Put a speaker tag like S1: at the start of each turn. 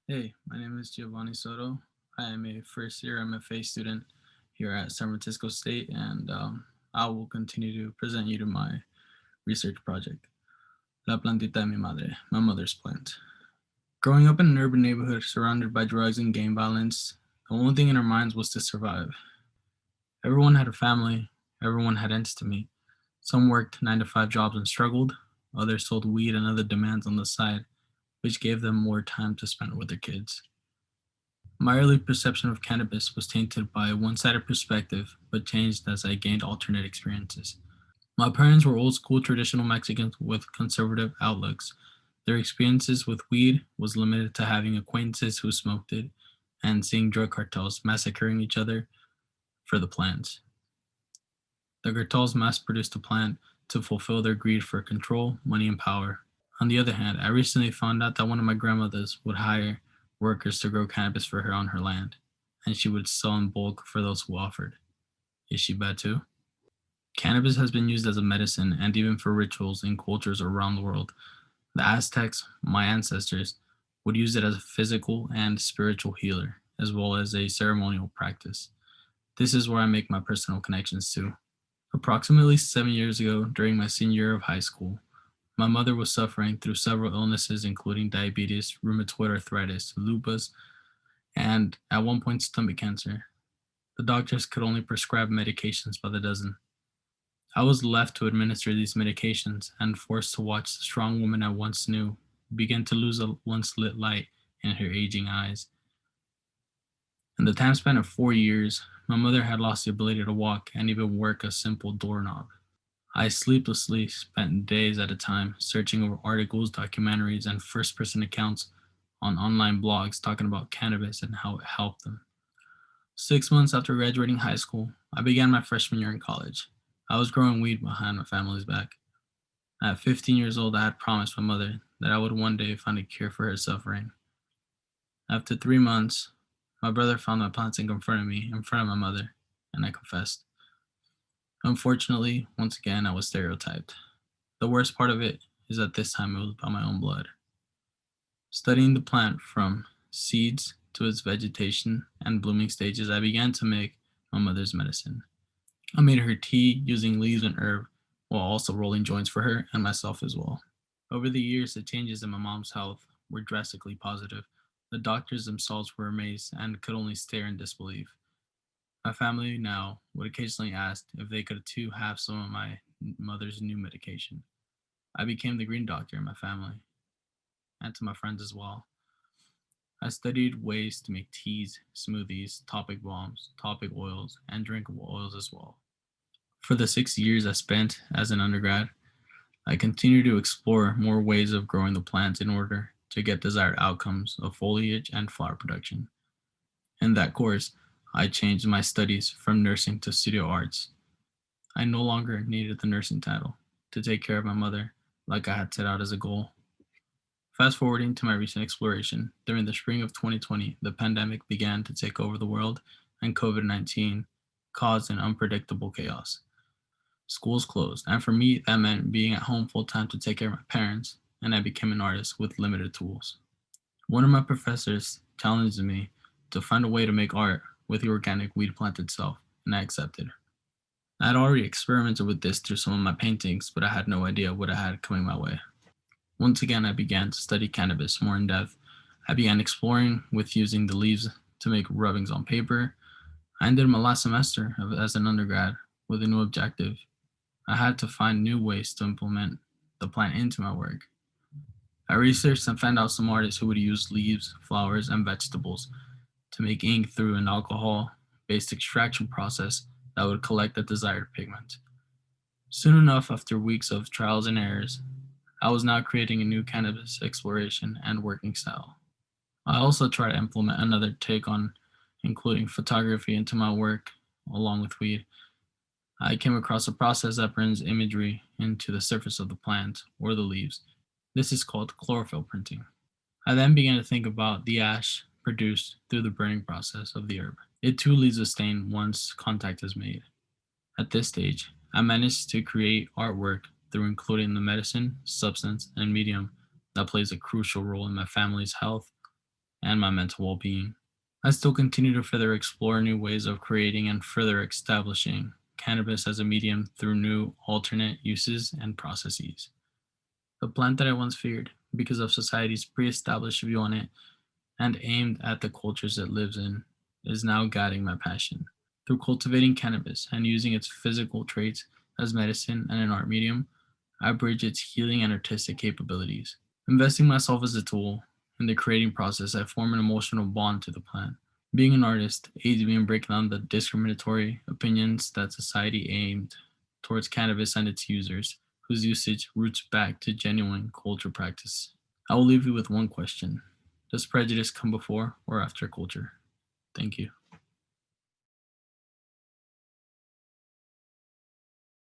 S1: Hey, my name is Giovanni Soto. I am a first year MFA student here at San Francisco State, and I will continue to present you to my research project, La Plantita de mi Madre, my mother's plant. Growing up in an urban neighborhood surrounded by drugs and gang violence, the only thing in our minds was to survive. Everyone had a family, everyone had ends to meet. Some worked 9 to 5 jobs and struggled, others sold weed and other demands on the side, which gave them more time to spend with their kids. My early perception of cannabis was tainted by a one sided perspective, but changed as I gained alternate experiences. My parents were old school traditional Mexicans with conservative outlooks. Their experiences with weed was limited to having acquaintances who smoked it and seeing drug cartels massacring each other for the plants. The cartels mass produced the plant to fulfill their greed for control, money, and power. On the other hand, I recently found out that one of my grandmothers would hire workers to grow cannabis for her on her land, and she would sell in bulk for those who offered. Is she bad too? Cannabis has been used as a medicine and even for rituals in cultures around the world. The Aztecs, my ancestors, would use it as a physical and spiritual healer, as well as a ceremonial practice. This is where I make my personal connections to. Approximately 7 years ago, during my senior year of high school, my mother was suffering through several illnesses, including diabetes, rheumatoid arthritis, lupus, and at one point, stomach cancer. The doctors could only prescribe medications by the dozen. I was left to administer these medications and forced to watch the strong woman I once knew begin to lose a once lit light in her aging eyes. In the time span of 4 years, my mother had lost the ability to walk and even work a simple doorknob. I sleeplessly spent days at a time searching over articles, documentaries, and first person accounts on online blogs talking about cannabis and how it helped them. 6 months after graduating high school, I began my freshman year in college. I was growing weed behind my family's back. At 15 years old, I had promised my mother that I would one day find a cure for her suffering. After 3 months, my brother found my plants and confronted me in front of my mother, and I confessed. Unfortunately, once again, I was stereotyped. The worst part of it is that this time it was by my own blood. Studying the plant from seeds to its vegetation and blooming stages, I began to make my mother's medicine. I made her tea using leaves and herb while also rolling joints for her and myself as well. Over the years, the changes in my mom's health were drastically positive. The doctors themselves were amazed and could only stare in disbelief. My family now would occasionally ask if they could too have some of my mother's new medication. I became the green doctor in my family and to my friends as well. I studied ways to make teas, smoothies, topic bombs, topic oils, and drinkable oils as well. For the 6 years I spent as an undergrad, I continued to explore more ways of growing the plants in order to get desired outcomes of foliage and flower production. In that course, I changed my studies from nursing to studio arts. I no longer needed the nursing title to take care of my mother like I had set out as a goal. Fast forwarding to my recent exploration, during the spring of 2020, the pandemic began to take over the world and COVID 19 caused an unpredictable chaos. Schools closed, and for me, that meant being at home full time to take care of my parents, and I became an artist with limited tools. One of my professors challenged me to find a way to make art with the organic weed plant itself, and I accepted. I had already experimented with this through some of my paintings, but I had no idea what I had coming my way. Once again, I began to study cannabis more in depth. I began exploring with using the leaves to make rubbings on paper. I ended my last semester as an undergrad with a new objective. I had to find new ways to implement the plant into my work. I researched and found out some artists who would use leaves, flowers, and vegetables to make ink through an alcohol based extraction process that would collect the desired pigment. Soon enough, after weeks of trials and errors, I was now creating a new cannabis exploration and working style. I also tried to implement another take on including photography into my work along with weed. I came across a process that brings imagery into the surface of the plant or the leaves. This is called chlorophyll printing. I then began to think about the ash produced through the burning process of the herb. It too leaves a stain once contact is made. At this stage, I managed to create artwork through including the medicine, substance, and medium that plays a crucial role in my family's health and my mental well being. I still continue to further explore new ways of creating and further establishing cannabis as a medium through new alternate uses and processes. The plant that I once feared because of society's pre established view on it and aimed at the cultures it lives in is now guiding my passion. Through cultivating cannabis and using its physical traits as medicine and an art medium, I bridge its healing and artistic capabilities. Investing myself as a tool in the creating process, I form an emotional bond to the plant. Being an artist aids me in breaking down the discriminatory opinions that society aimed towards cannabis and its users, whose usage roots back to genuine culture practice. I will leave you with one question: does prejudice come before or after culture? Thank you.